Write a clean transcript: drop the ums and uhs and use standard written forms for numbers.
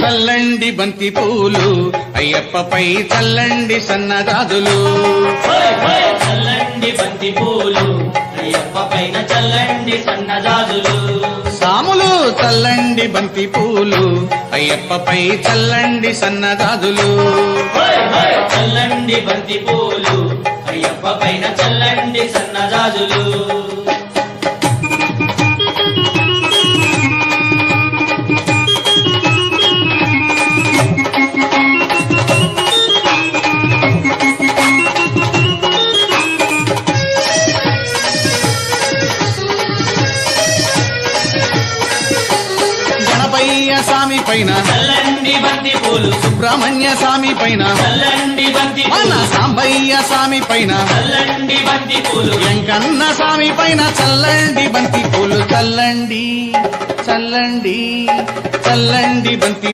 చల్లండి బంతి పూలు అయ్యప్పపై చల్లండి సన్నజాజులు చల్లండి బంతి పూలు అయ్యప్ప పైన చల్లండి సన్నజాజులు సాములు చల్లండి బంతి పూలు అయ్యప్పపై చల్లండి సన్నజాజులు చల్లండి బంతి పూలు అయ్యప్ప పైన చల్లండి సన్నజాజులు గణపయ్య స్వామి పైన చల్లండి బంతి పూలు సుబ్రహ్మణ్య స్వామి పైన చల్లండి బంతి మన పూలు సాంబయ్య స్వామి పైన చల్లండి బంతి పూలు వెంకన్న స్వామి పైన చల్లండి బంతి పూలు చల్లండి చల్లండి చల్లండి బంతి